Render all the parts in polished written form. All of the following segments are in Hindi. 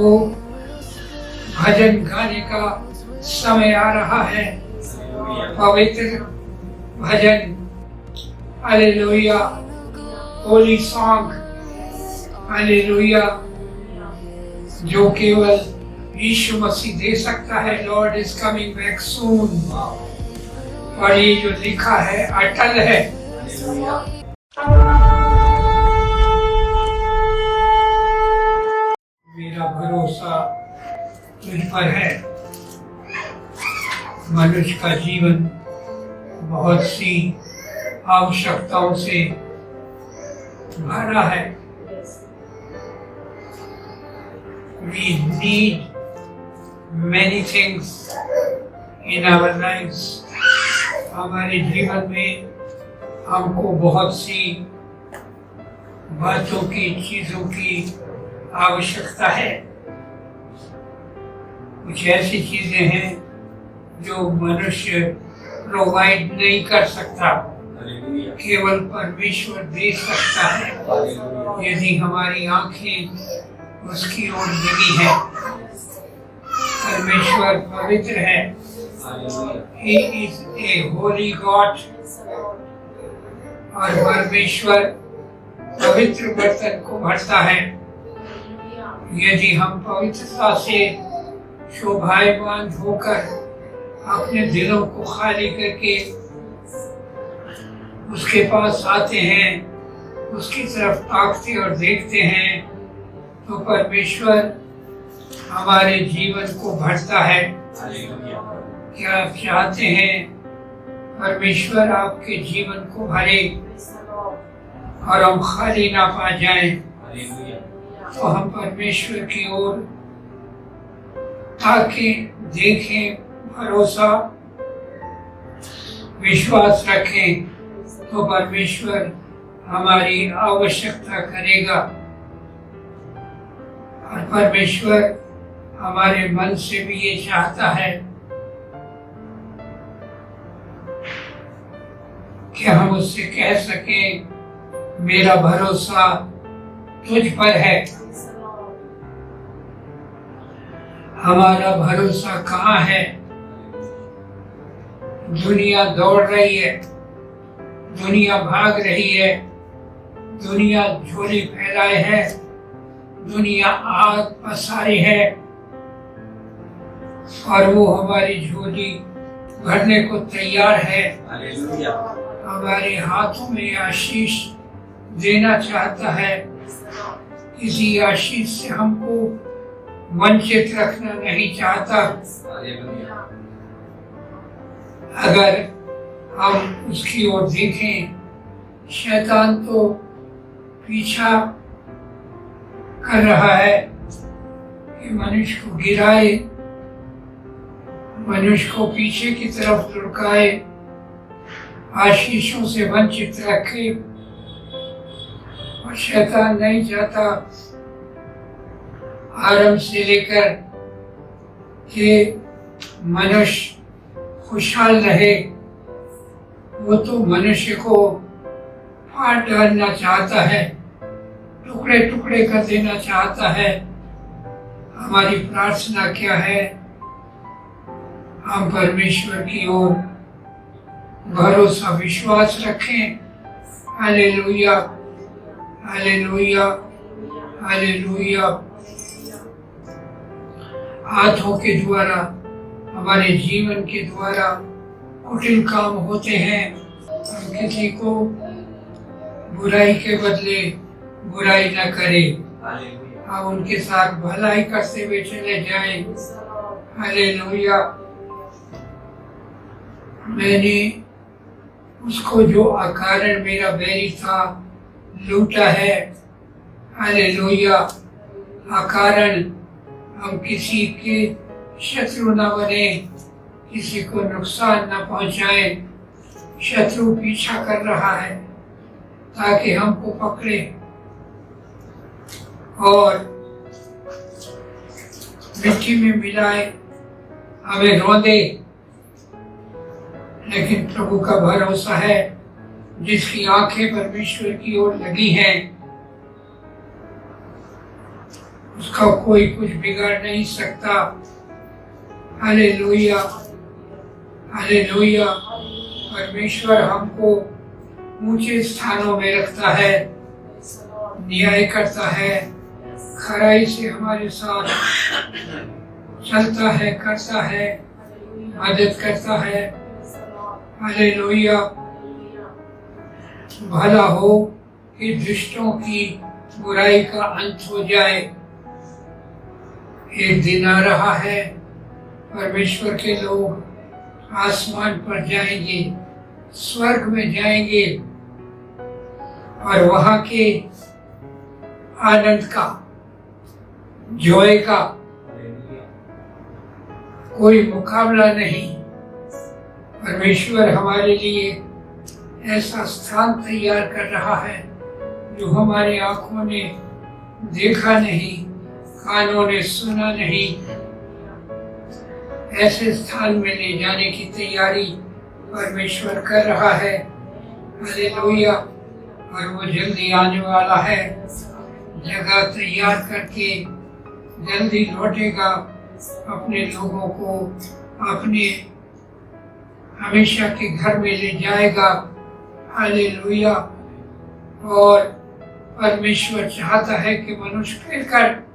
तो भजन गाने का समय आ रहा है। पवित्र भजन, हालेलुया, होली सॉन्ग, हालेलुया, जो केवल यीशु मसीह दे सकता है। Lord is coming back soon. और ये जो लिखा है अटल है। मेरा भरोसा तुझ पर है। मनुष्य का जीवन बहुत सी आवश्यकताओं से भरा है। We need many things in our lives. हमारे जीवन में हमको बहुत सी बातों की, चीजों की आवश्यकता है। कुछ ऐसी चीजें हैं जो मनुष्य प्रोवाइड नहीं कर सकता, केवल परमेश्वर दे सकता है, यदि हमारी आंखें उसकी ओर लगी है। परमेश्वर पवित्र है। He is a holy God। और परमेश्वर पवित्र बर्तन को भरता है। यदि हम पवित्रता से शोभायमान होकर अपने दिलों को खाली करके उसके पास आते हैं, उसकी तरफ ताकते और देखते हैं, तो परमेश्वर हमारे जीवन को भरता है। क्या आप चाहते हैं परमेश्वर आपके जीवन को भरे और हम खाली ना पा जाएं? तो हम परमेश्वर की ओर ताकें, देखें, भरोसा, विश्वास रखें, तो परमेश्वर हमारी आवश्यकता करेगा। और परमेश्वर हमारे मन से भी ये चाहता है कि हम उससे कह सकें, मेरा भरोसा तुझ पर है। हमारा भरोसा कहाँ है? दुनिया दौड़ रही है, दुनिया भाग रही है, दुनिया झोली फैलाए है, दुनिया आग पसारे है, और वो हमारी झोली भरने को तैयार है। हमारे हाथों में आशीष देना चाहता है। किसी आशीष से हमको वंचित रखना नहीं चाहता। अगर हम उसकी ओर देखें, शैतान तो पीछा कर रहा है कि मनुष्य को गिराए, मनुष्य को पीछे की तरफ लुढ़काए, आशीषों से वंचित रखे। और शैतान नहीं चाहता आरंभ से लेकर कि मनुष्य खुशहाल रहे। वो तो मनुष्य को फाड़ डालना चाहता है, टुकड़े टुकड़े कर देना चाहता है। हमारी प्रार्थना क्या है? हम परमेश्वर की ओर भरोसा, विश्वास रखें। Hallelujah, hallelujah, hallelujah. हाथों के द्वारा, हमारे जीवन के द्वारा कुटिल काम होते हैं। हम किसी को बुराई के बदले बुराई न करें, हम उनके साथ भलाई करते हुए चले जाएं। हालेलुया। मैंने उसको जो अकारण मेरा बैरी था लूटा है। हालेलुया। अकारण हम किसी के शत्रु न बने, किसी को नुकसान न पहुंचाए। शत्रु पीछा कर रहा है ताकि हमको पकड़े और मिट्टी में मिलाए, हमें रौंदे। लेकिन प्रभु का भरोसा है, जिसकी आंखें परमेश्वर की ओर लगी हैं, उसका कोई कुछ बिगाड़ नहीं सकता। Hallelujah, hallelujah. परमेश्वर हमको ऊंचे स्थानों में रखता है, न्याय करता है, खराई से हमारे साथ चलता है, करता है, मदद करता है। हालेलुया। भला हो कि दुष्टों की बुराई का अंत हो जाए। एक दिन आ रहा है, परमेश्वर के लोग आसमान पर जाएंगे, स्वर्ग में जाएंगे और वहां के आनंद का, जॉय का कोई मुकाबला नहीं। परमेश्वर हमारे लिए ऐसा स्थान तैयार कर रहा है जो हमारी आंखों ने देखा नहीं, कानों ने सुना नहीं। ऐसे स्थान में ले जाने की तैयारी परमेश्वर कर रहा है। हालेलुया। और वो जल्दी आने वाला है, जगह तैयार करके जल्दी लौटेगा, अपने लोगों को अपने हमेशा के घर में ले जाएगा। हालेलुया। और परमेश्वर चाहता है कि मनुष्य फिरकर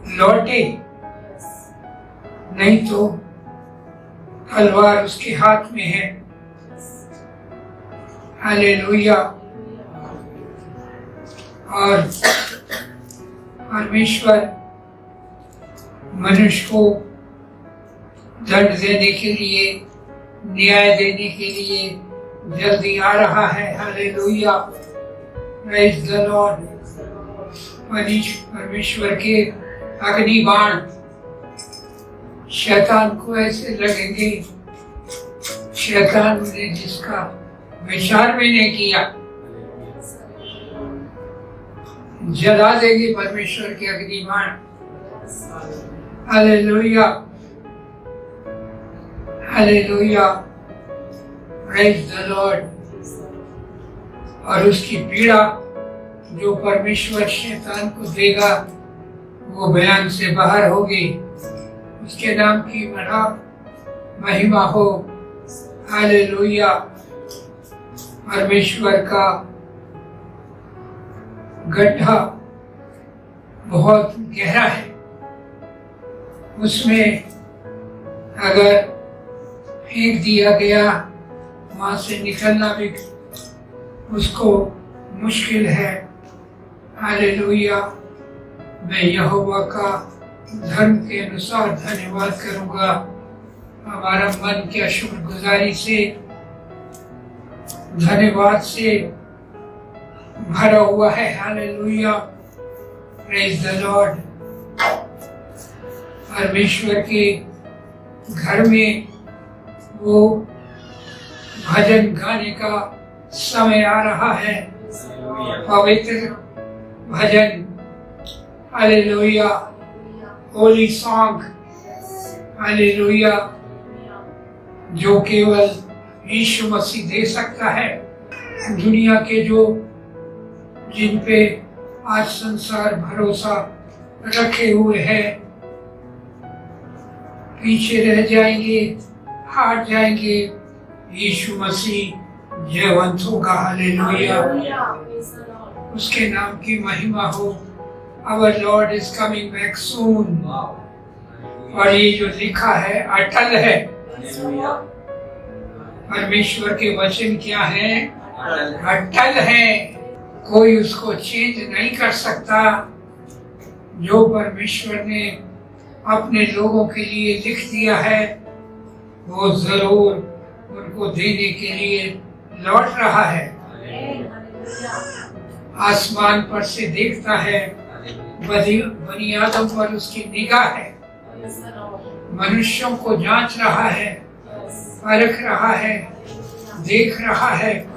लौटे, नहीं तो तलवार उसके हाथ में है। हालेलुया। और परमेश्वर मनुष्य को दंड देने के लिए, न्याय देने के लिए जल्दी आ रहा है। हालेलुया। Praise the Lord. परमेश्वर के अग्नि बाण शैतान को ऐसे लगेंगे, शैतान ने जिसका विचार भी नहीं किया, जला देंगे परमेश्वर के अग्नि बाण। Hallelujah, hallelujah. Praise the Lord. और उसकी पीड़ा जो परमेश्वर शैतान को देगा वो बयान से बाहर होगी। उसके नाम की महिमा हो। हालेलुया। परमेश्वर का गड्ढा बहुत गहरा है, उसमें अगर फेंक दिया गया वहां से निकलना भी उसको मुश्किल है। हालेलुया। मैं यहोवा का धर्म के अनुसार धन्यवाद करूंगा। हमारा मन क्या शुक्रगुजारी से, धन्यवाद से भरा हुआ है। हालेलुया। Praise the Lord. परमेश्वर के घर में वो भजन गाने का समय आ रहा है, पवित्र भजन। हालेलुया। होली सॉन्ग। हालेलुया। जो केवल यीशु मसीह दे सकता है। दुनिया के जो जिन पे आज संसार भरोसा रखे हुए है पीछे रह जाएंगे, हार जाएंगे। यीशु मसीह जयवंत होगा। हालेलुया। उसके नाम की महिमा हो। Our Lord is coming back soon। और ये जो लिखा है अटल है। परमेश्वर के वचन क्या है? अटल है। कोई उसको चेंज नहीं कर सकता। जो परमेश्वर ने अपने लोगों के लिए लिख दिया है वो जरूर उनको देने के लिए लौट रहा है। आसमान पर से देखता है, बनी आदम पर उसकी निगाह है, मनुष्यों को जांच रहा है, परख रहा है, देख रहा है।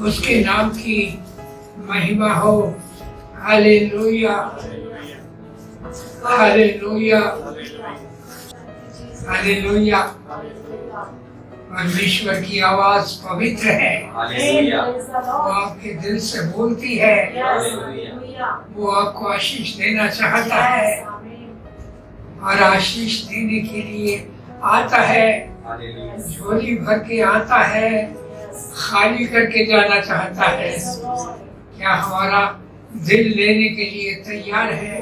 उसके नाम की महिमा हो। Hallelujah, hallelujah, hallelujah. परमेश्वर की आवाज पवित्र है, वो आपके दिल से बोलती है, वो आपको आशीष देना चाहता है और आशीष देने के लिए आता है, झोली भर के आता है, खाली करके जाना चाहता है। क्या हमारा दिल लेने के लिए तैयार है?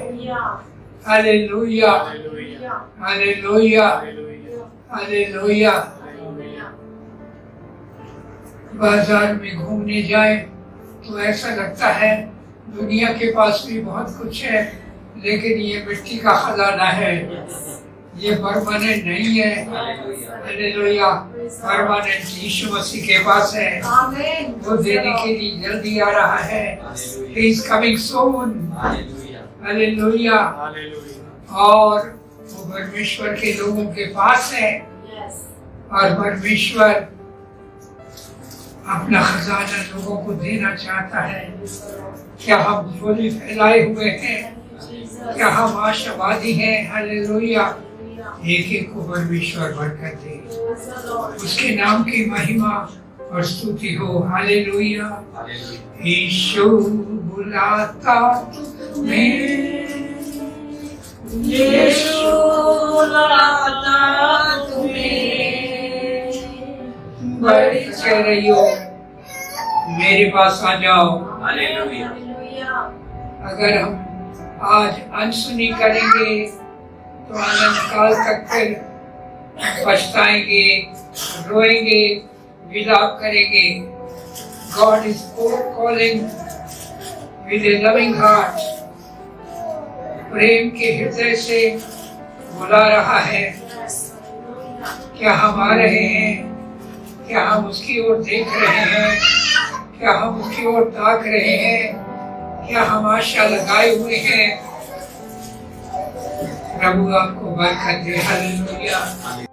Hallelujah, hallelujah, hallelujah. बाजार में घूमने जाए तो ऐसा लगता है दुनिया के पास भी बहुत कुछ है, लेकिन ये मिट्टी का खजाना है, ये परमानेंट नहीं है। हालेलुया, परमानेंट यीशु मसीह के पास है, वो देने के लिए जल्दी आ रहा है। He is coming soon। Hallelujah. और वो परमेश्वर के लोगों के पास है और परमेश्वर अपना खजाना लोगों को देना चाहता है। क्या हम झोली फैलाए हुए हैं? क्या हम आशावादी हैं? हालेलुया। एक एक को परमेश्वर बरकत दे, उसके नाम की महिमा और स्तुति हो। हालेलुया। यीशु बुलाता तुम्हें, यीशु बुलाता तुम्हें, बढ़ के रहियो, मेरे पास आ जाओ। हालेलुया। अगर हम आज अनसुनी करेंगे तो अनंत काल तक फिर पछताएंगे, रोएंगे, विलाप करेंगे। God is calling with a loving heart, प्रेम के हृदय से बुला रहा है। क्या हम आ रहे हैं? क्या हम उसकी ओर देख रहे हैं? क्या हम उसकी ओर ताक रहे हैं? क्या हम आशा लगाए हुए हैं? प्रभु आपको बरकत दे। हालेलुया।